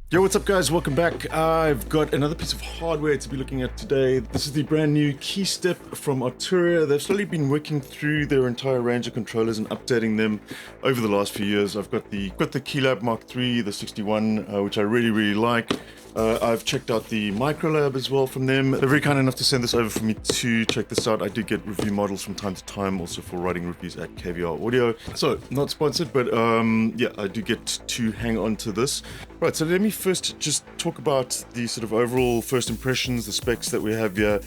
Yo, what's up guys? Welcome back. I've got another piece of hardware to be looking at today. This is the brand new KeyStep from Arturia. They've slowly been working through their entire range of controllers and updating them over the last few years. I've got the KeyLab Mark III, the 61, which I really like. I've checked out the MicroLab as well from them. They're very kind enough to send this over for me to check this out. I do get review models from time to time, also for writing reviews at KVR Audio. So, not sponsored, but yeah, I do get to hang on to this. Right, so let me first just talk about the sort of overall first impressions, the specs that we have here,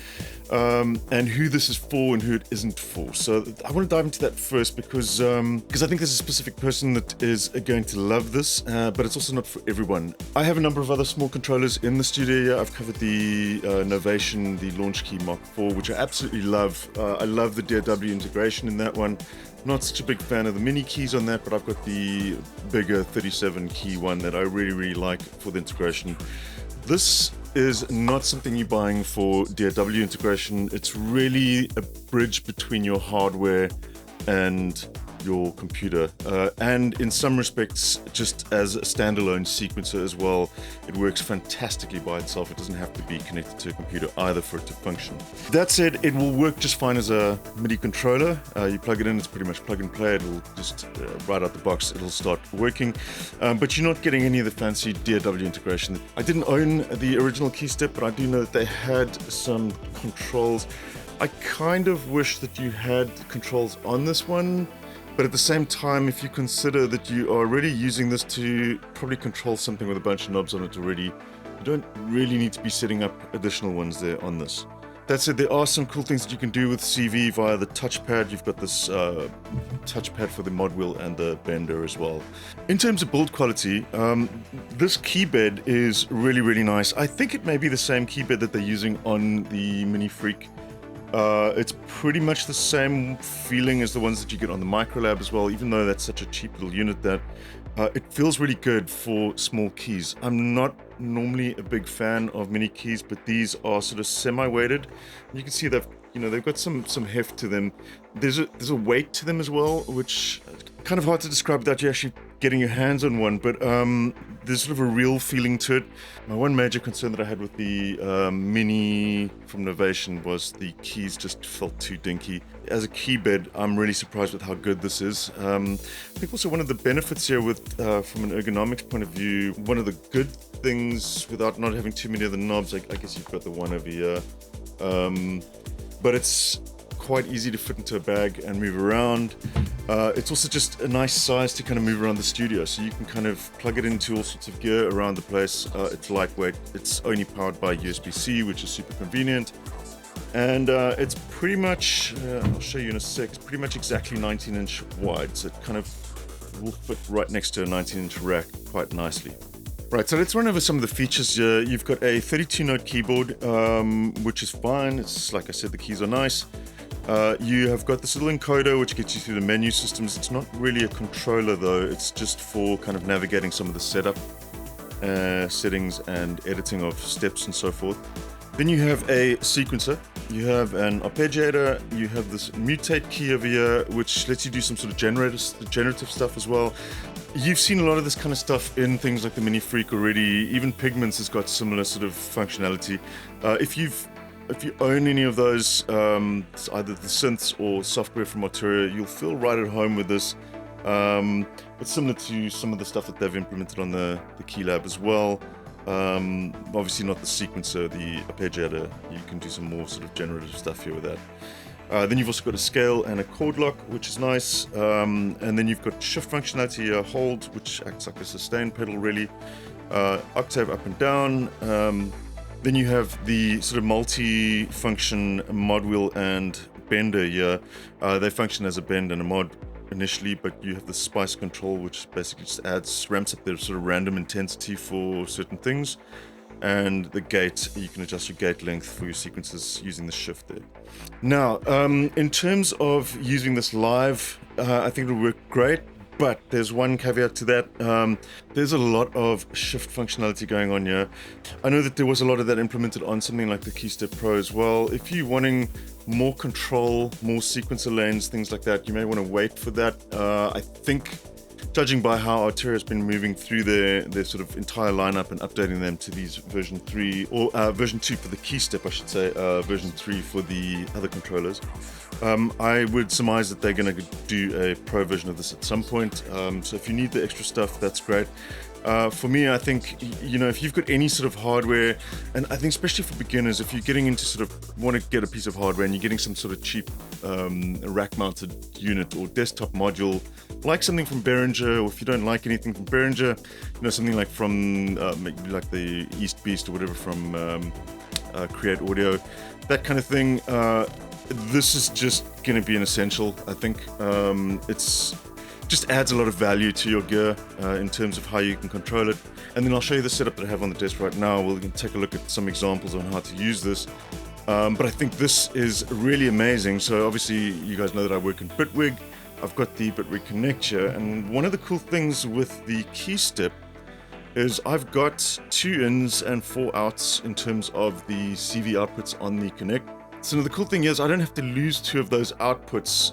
and who this is for and who it isn't for. So I want to dive into that first because I think there's a specific person that is going to love this, but it's also not for everyone. I have a number of other small controllers in the studio here. I've covered the Novation, the Launch Key Mark IV, which I absolutely love. I love the DAW integration in that one. Not such a big fan of the mini keys on that, but I've got the bigger 37 key one that I really like for the integration. This is not something you're buying for DAW integration. It's really a bridge between your hardware and your computer, and in some respects just as a standalone sequencer as well. It works fantastically by itself. It doesn't have to be connected to a computer either for it to function. That said, it will work just fine as a MIDI controller. You plug it in, it's pretty much plug and play. It'll just right out the box it'll start working, but you're not getting any of the fancy DAW integration. I didn't own the original KeyStep, but I do know that they had some controls. I kind of wish that you had controls on this one. But at the same time, if you consider that you are already using this to probably control something with a bunch of knobs on it already, you don't really need to be setting up additional ones there on this. That said, there are some cool things that you can do with CV via the touchpad. You've got this touchpad for the mod wheel and the bender as well. In terms of build quality, this key bed is really nice. I think it may be the same key bed that they're using on the Mini Freak. It's pretty much the same feeling as the ones that you get on the MicroLab as well, even though that's such a cheap little unit that it feels really good for small keys. I'm not normally a big fan of mini keys, but these are sort of semi-weighted. You can see they've got some heft to them. There's a weight to them as well, which is kind of hard to describe without you actually getting your hands on one, but there's sort of a real feeling to it. My one major concern that I had with the Mini from Novation was the keys just felt too dinky. As a key bed, I'm really surprised with how good this is. I think also one of the benefits here with, from an ergonomics point of view, one of the good things without not having too many of the knobs, I guess you've got the one over here, but it's quite easy to fit into a bag and move around. It's also just a nice size to kind of move around the studio, so you can kind of plug it into all sorts of gear around the place. It's lightweight, it's only powered by USB-C, which is super convenient, and it's pretty much, I'll show you in a sec, it's pretty much exactly 19-inch wide, so it kind of will fit right next to a 19-inch rack quite nicely. Right, so let's run over some of the features here. You've got a 32-note keyboard, which is fine. It's like I said, the keys are nice. You have got this little encoder which gets you through the menu systems. It's not really a controller though, it's just for kind of navigating some of the setup settings and editing of steps and so forth. Then you have a sequencer, you have an arpeggiator, you have this mutate key over here which lets you do some sort of generative stuff as well. You've seen a lot of this kind of stuff in things like the Mini Freak already. Even Pigments has got similar sort of functionality. If you own any of those, either the synths or software from Arturia, you'll feel right at home with this. It's similar to some of the stuff that they've implemented on the KeyLab as well. Obviously not the sequencer, the arpeggiator. You can do some more sort of generative stuff here with that. Then you've also got a scale and a chord lock, which is nice. And then you've got shift functionality, a hold, which acts like a sustain pedal really. Octave up and down. Then you have the sort of multi-function mod wheel and bender here. They function as a bend and a mod initially, but you have the spice control, which basically just ramps up their sort of random intensity for certain things. And the gate, you can adjust your gate length for your sequences using the shift there. Now, in terms of using this live, I think it'll work great. But there's one caveat to that. There's a lot of shift functionality going on here. I know that there was a lot of that implemented on something like the KeyStep Pro as well. If you're wanting more control, more sequencer lanes, things like that, you may want to wait for that. I think judging by how Arturia has been moving through their sort of entire lineup and updating them to these version 3, or version 2 for the KeyStep, I should say, version 3 for the other controllers. I would surmise that they're going to do a pro version of this at some point. So if you need the extra stuff, that's great. For me, I think, you know, if you've got any sort of hardware, and I think especially for beginners, if you're getting into sort of want to get a piece of hardware and you're getting some sort of cheap rack-mounted unit or desktop module, like something from Behringer, or if you don't like anything from Behringer, you know, something like from maybe like the East Beast or whatever from Create Audio, that kind of thing. This is just going to be an essential, I think. It's just adds a lot of value to your gear in terms of how you can control it. And then I'll show you the setup that I have on the desk right now. We'll take a look at some examples on how to use this. But I think this is really amazing. So obviously you guys know that I work in Bitwig. I've got the Bitwig Connect here, and one of the cool things with the KeyStep is I've got 2 ins and 4 outs in terms of the CV outputs on the Connect. So the cool thing is I don't have to lose 2 of those outputs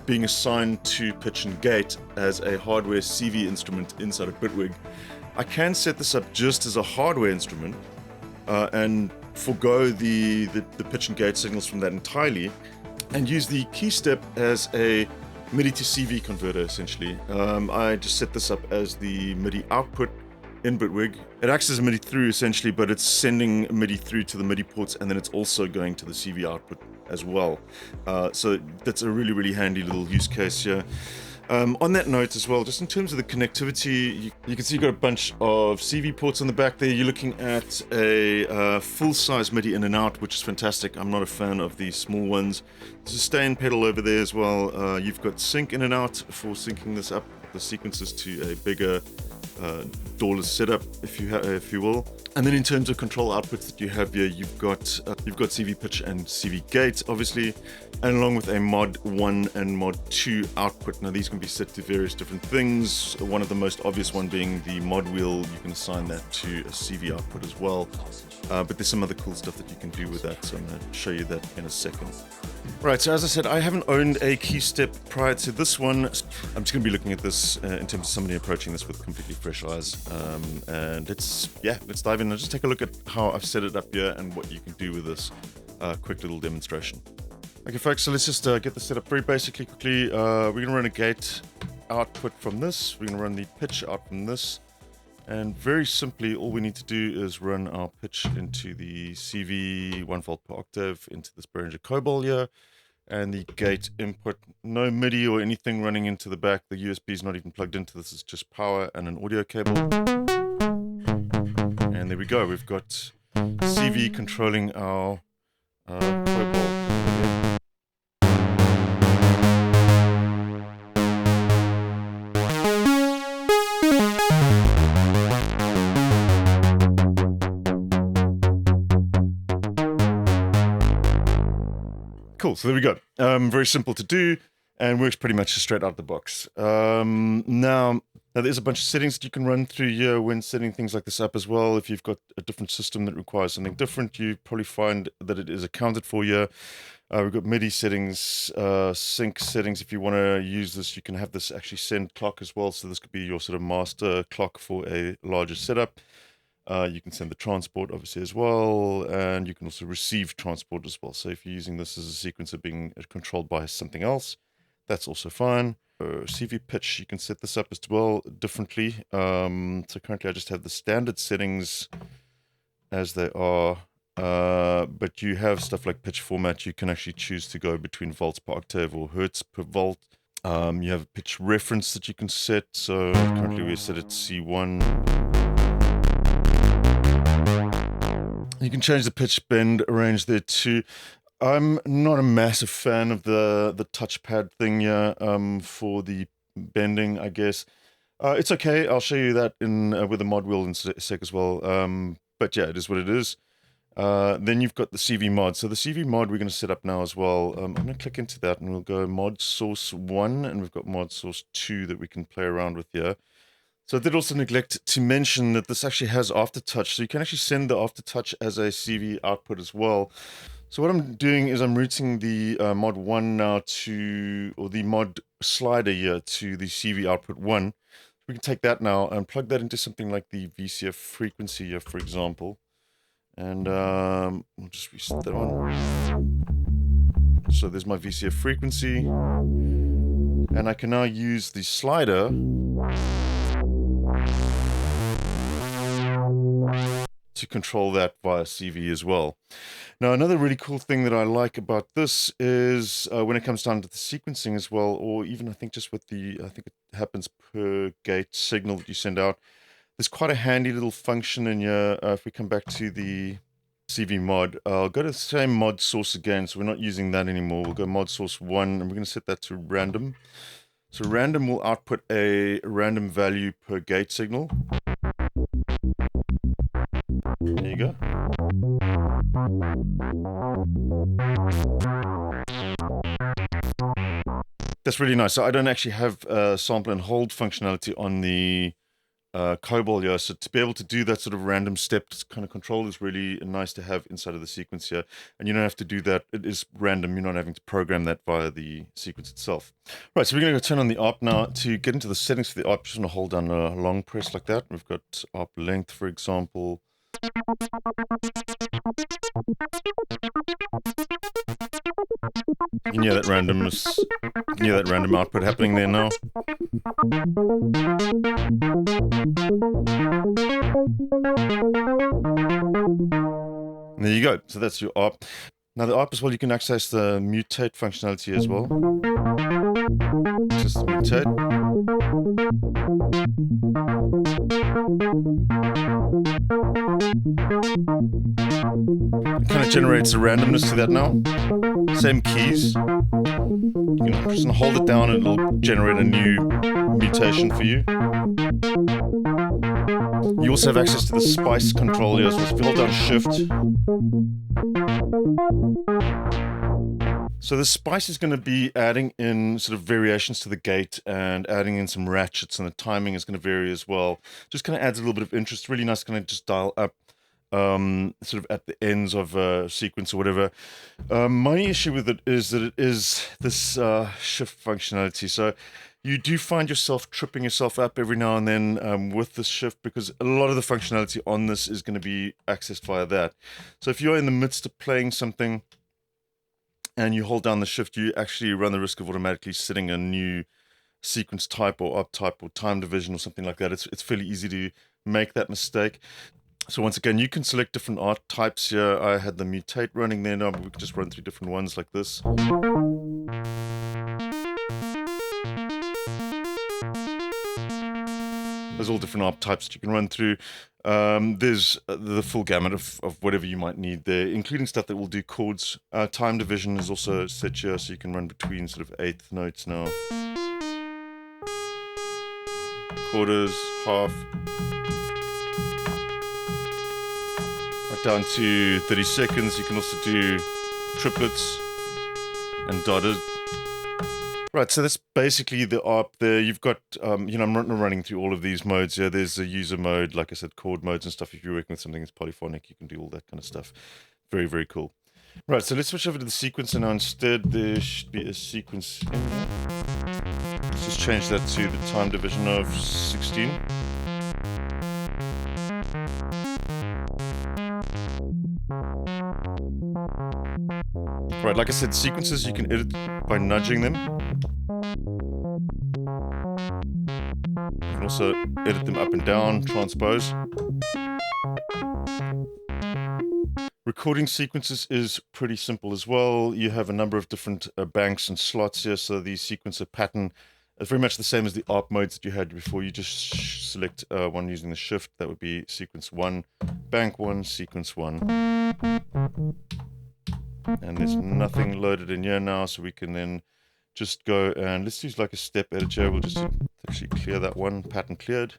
being assigned to pitch and gate as a hardware CV instrument inside of Bitwig. I can set this up just as a hardware instrument and forgo the pitch and gate signals from that entirely, and use the KeyStep as a MIDI to CV converter, essentially. I just set this up as the MIDI output in Bitwig. It acts as a MIDI through, essentially, but it's sending MIDI through to the MIDI ports, and then it's also going to the CV output as well. So that's a really, really handy little use case here. On that note as well, just in terms of the connectivity, you can see you've got a bunch of CV ports on the back there. You're looking at a full-size MIDI in and out, which is fantastic. I'm not a fan of the small ones. Sustain pedal over there as well. You've got sync in and out for syncing this up, the sequences to a bigger doorless setup, if you will. And then in terms of control outputs that you have here, you've got CV pitch and CV gate, obviously, and along with a mod 1 and mod 2 output. Now these can be set to various different things. One of the most obvious one being the mod wheel. You can assign that to a CV output as well. But there's some other cool stuff that you can do with that, so I'm going to show you that in a second. Right, so as I said, I haven't owned a KeyStep prior to this one. I'm just going to be looking at this in terms of somebody approaching this with completely fresh eyes. And let's dive in and just take a look at how I've set it up here and what you can do with this quick little demonstration. Okay, folks, so let's just get this set up very basically, quickly. We're going to run a gate output from this. We're going to run the pitch out from this. And very simply, all we need to do is run our pitch into the CV 1 volt per octave into this Behringer Cobol here, and the gate input, no MIDI or anything running into the back. The USB is not even plugged into this, it's just power and an audio cable. And there we go, we've got CV controlling our Cobol. Cool, so there we go. Very simple to do and works pretty much straight out of the box. Now there's a bunch of settings that you can run through here when setting things like this up as well. If you've got a different system that requires something different, you probably find that it is accounted for here. We've got MIDI settings, sync settings. If you want to use this, you can have this actually send clock as well. So this could be your sort of master clock for a larger setup. You can send the transport obviously as well, and you can also receive transport as well. So if you're using this as a sequencer being controlled by something else, that's also fine. CV pitch, you can set this up as well differently. So currently I just have the standard settings as they are, but you have stuff like pitch format. You can actually choose to go between volts per octave or hertz per volt. You have a pitch reference that you can set. So currently we set it C1. You can change the pitch bend range there too. I'm not a massive fan of the touchpad thing here for the bending, I guess. It's okay. I'll show you that in with the mod wheel in a sec as well. But yeah, it is what it is. Then you've got the CV mod. So the CV mod we're going to set up now as well. I'm going to click into that and we'll go mod source 1, and we've got mod source 2 that we can play around with here. So I did also neglect to mention that this actually has aftertouch, so you can actually send the aftertouch as a CV output as well. So what I'm doing is I'm routing the mod 1 now to, or the mod slider here to the CV output 1. We can take that now and plug that into something like the VCF frequency here, for example. And we'll just reset that one. So there's my VCF frequency. And I can now use the slider to control that via CV as well. Now, another really cool thing that I like about this is when it comes down to the sequencing as well, or even I think just with the, I think it happens per gate signal that you send out. There's quite a handy little function in here. If we come back to the CV mod, I'll go to the same mod source again, so we're not using that anymore. We'll go mod source 1, and we're going to set that to random. So random will output a random value per gate signal. There you go. That's really nice. So I don't actually have sample and hold functionality on the COBOL here. So to be able to do that sort of random step kind of control is really nice to have inside of the sequence here. And you don't have to do that. It is random. You're not having to program that via the sequence itself. Right, so we're going to go turn on the ARP now. To get into the settings for the ARP, just want to hold down a long press like that. We've got ARP length, for example. You can hear that randomness. You can hear that random output happening there now. And there you go. So that's your ARP. Now the ARP as well, you can access the mutate functionality as well. Access the mutate. It kind of generates a randomness to that now. Same keys. You can just hold it down and it'll generate a new mutation for you. You also have access to the spice control here, so if you hold down shift. So the spice is going to be adding in sort of variations to the gate and adding in some ratchets, and the timing is going to vary as well. Just kind of adds a little bit of interest. Really nice, kind of just dial up sort of at the ends of a sequence or whatever. My issue with it is that it is this shift functionality. So you do find yourself tripping yourself up every now and then with this shift, because a lot of the functionality on this is going to be accessed via that. So if you're in the midst of playing something and you hold down the shift, you actually run the risk of automatically setting a new sequence type or up type or time division or something like that. It's fairly easy to make that mistake. So once again, you can select different art types here. I had the mutate running there now, but we can just run through different ones like this. There's all different art types that you can run through. There's the full gamut of whatever you might need there, including stuff that will do chords. Time division is also set here, so you can run between sort of eighth notes now. Quarters, half. Right down to 30 seconds. You can also do triplets and dotted. Right, so that's basically the ARP there. You've got, I'm not running through all of these modes here. There's a user mode, like I said, chord modes and stuff. If you're working with something that's polyphonic, you can do all that kind of stuff. Very, very cool. Right, so let's switch over to the sequencer now. Instead, there should be a sequence in here. Let's just change that to the time division of 16. Right, like I said, sequences you can edit by nudging them. You can also edit them up and down, transpose. Recording sequences is pretty simple as well. You have a number of different banks and slots here, so the sequencer pattern is very much the same as the ARP modes that you had before. You just select one using the shift. That would be sequence 1, bank 1, sequence 1. And there's nothing loaded in here now, so we can then just go and let's use like a step editor. We'll just actually clear that one, pattern cleared.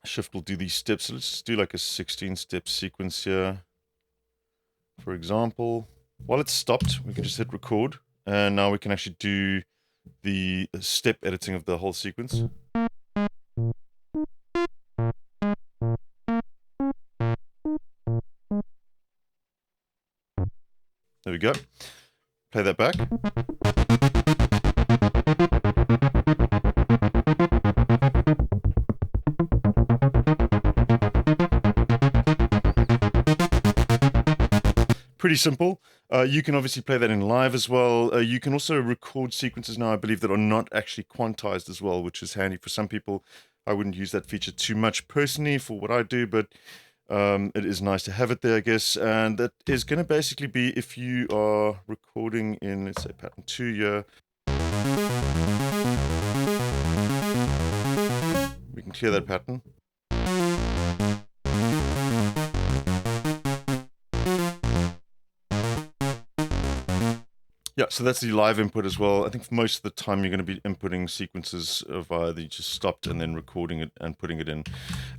Shift will do these steps. So let's do like a 16-step sequence here, for example. While it's stopped, we can just hit record, and now we can actually do the step editing of the whole sequence. There we go. Play that back. Pretty simple. You can obviously play that in live as well. You can also record sequences now, I believe, that are not actually quantized as well, which is handy for some people. I wouldn't use that feature too much personally for what I do, but it is nice to have it there, I guess. And that is going to basically be if you are recording in, let's say, pattern 2 here. We can clear that pattern. Yeah, so that's the live input as well. I think for most of the time you're going to be inputting sequences via the just stopped and then recording it and putting it in.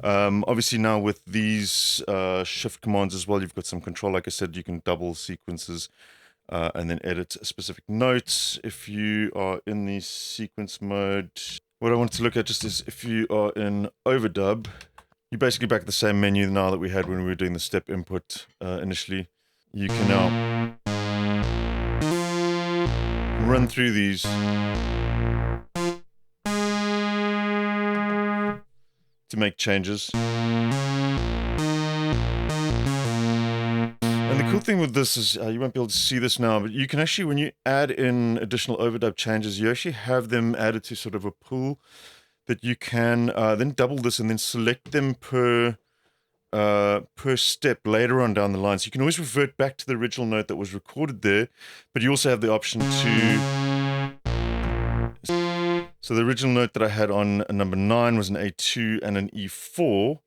Obviously now with these shift commands as well, you've got some control. Like I said, you can double sequences and then edit specific notes. If you are in the sequence mode, what I want to look at just is if you are in overdub, you're basically back at the same menu now that we had when we were doing the step input initially. You can now run through these to make changes. And the cool thing with this is you won't be able to see this now, but you can actually, when you add in additional overdub changes, you actually have them added to sort of a pool that you can then double this and then select them per step later on down the line. So you can always revert back to the original note that was recorded there, but you also have the option to... So the original note that I had on number 9 was an A2 and an E4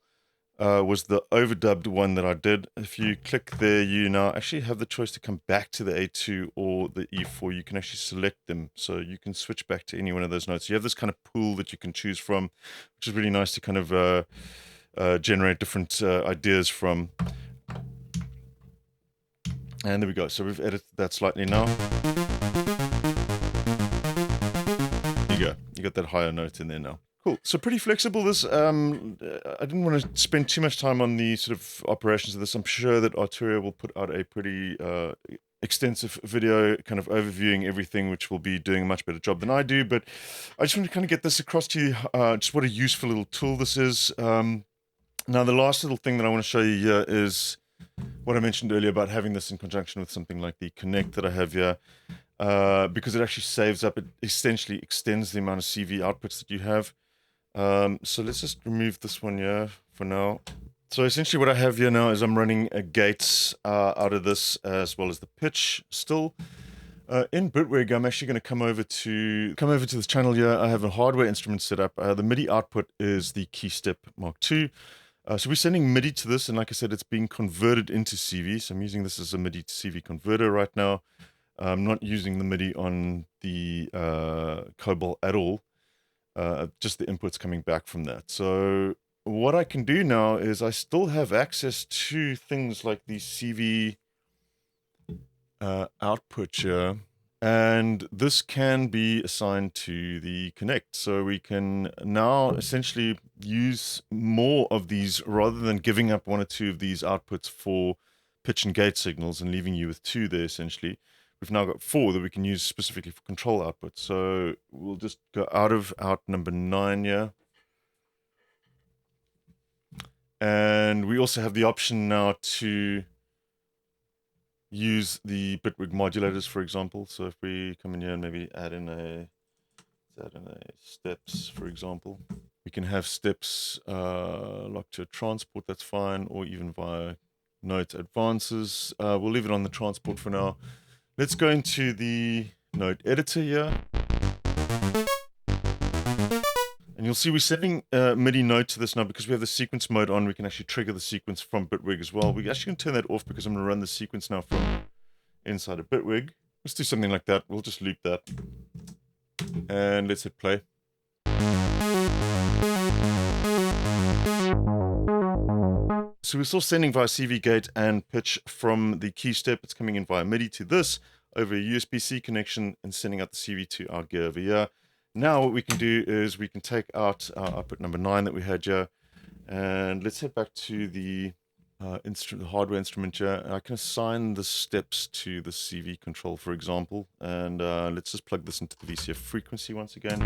was the overdubbed one that I did. If you click there, you now actually have the choice to come back to the A2 or the E4. You can actually select them, so you can switch back to any one of those notes. You have this kind of pool that you can choose from, which is really nice to kind of generate different ideas from. And there we go. So we've edited that slightly now. There you go. You got that higher note in there now. Cool. So pretty flexible. This I didn't want to spend too much time on the sort of operations of this. I'm sure that Arturia will put out a pretty extensive video kind of overviewing everything, which will be doing a much better job than I do. But I just want to kind of get this across to you, just what a useful little tool this is. Now, the last little thing that I want to show you here is what I mentioned earlier about having this in conjunction with something like the Connect that I have here, because it actually saves up, it essentially extends the amount of CV outputs that you have. So let's just remove this one here for now. So essentially what I have here now is I'm running a gates out of this as well as the pitch still. In Bitwig, I'm actually going to come over to this channel here. I have a hardware instrument set up. The MIDI output is the KeyStep MK2. So we're sending MIDI to this, and like I said, it's being converted into CV. So I'm using this as a MIDI to CV converter right now. I'm not using the MIDI on the Cobalt at all. Just the inputs coming back from that. So what I can do now is I still have access to things like the CV output here, and this can be assigned to the Connect. So we can now essentially use more of these rather than giving up 1 or 2 of these outputs for pitch and gate signals and leaving you with 2 there essentially. We've now got 4 that we can use specifically for control output. So we'll just go out number 9 here. And we also have the option now to use the Bitwig modulators, for example. So if we come in here and maybe add in a steps, for example, we can have steps locked to a transport, that's fine, or even via note advances. We'll leave it on the transport for now. Let's go into the note editor here. And you'll see we're setting MIDI note to this now because we have the sequence mode on. We can actually trigger the sequence from Bitwig as well. We're actually going to turn that off because I'm going to run the sequence now from inside of Bitwig. Let's do something like that. We'll just loop that. And let's hit play. So we're still sending via CV gate and pitch from the KeyStep. It's coming in via MIDI to this over a USB-C connection and sending out the CV to our gear over here. Now what we can do is we can take out our output number 9 that we had here, and let's head back to the the hardware instrument here. I can assign the steps to the CV control, for example, and let's just plug this into the VCF frequency once again.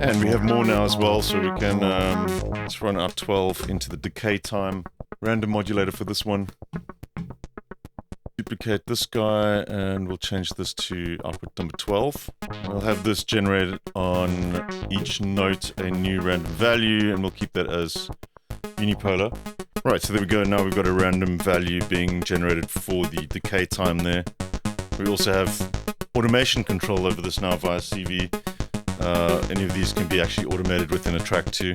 And we have more now as well, so we can let's run our 12 into the decay time. Random modulator for this one. Duplicate this guy, and we'll change this to output number 12. We'll have this generated on each note a new random value, and we'll keep that as unipolar. Right, so there we go. Now we've got a random value being generated for the decay time there. We also have automation control over this now via CV. Any of these can be actually automated within a track too.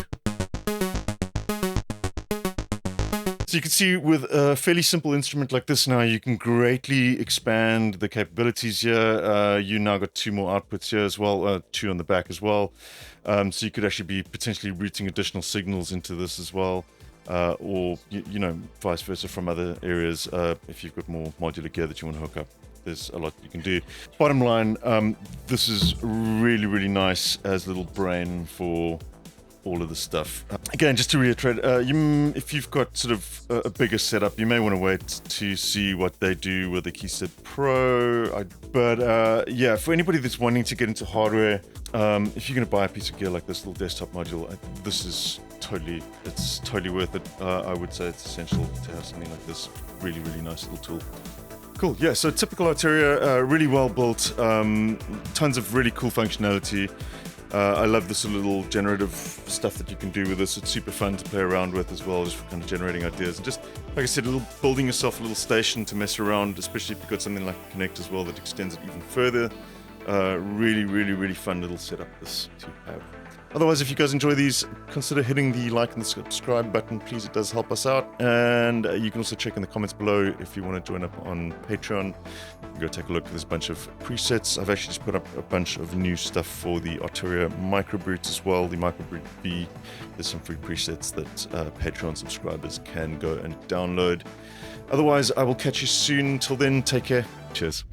So you can see with a fairly simple instrument like this now, you can greatly expand the capabilities here. You now got 2 more outputs here as well, 2 on the back as well. So you could actually be potentially routing additional signals into this as well. Or, you know, vice versa from other areas if you've got more modular gear that you want to hook up. There's a lot you can do. Bottom line, this is really, really nice as a little brain for all of the stuff. Again, just to reiterate, if you've got sort of a bigger setup, you may want to wait to see what they do with the KeyStep Pro. But yeah, for anybody that's wanting to get into hardware, if you're going to buy a piece of gear like this little desktop module, this is it's totally worth it. I would say it's essential to have something like this. Really, really nice little tool. Cool, yeah, so typical Arturia, really well built, tons of really cool functionality. I love this little generative stuff that you can do with this. It's super fun to play around with as well, just for kind of generating ideas. And just, like I said, building yourself a little station to mess around, especially if you've got something like Connect as well that extends it even further. Really, really, really fun little setup this to have. Otherwise, if you guys enjoy these, consider hitting the like and the subscribe button, please. It does help us out. And you can also check in the comments below if you want to join up on Patreon. You can go take a look. There's a bunch of presets. I've actually just put up a bunch of new stuff for the Arturia Microbrute as well, the Microbrute B. There's some free presets that Patreon subscribers can go and download. Otherwise, I will catch you soon. Till then, take care. Cheers.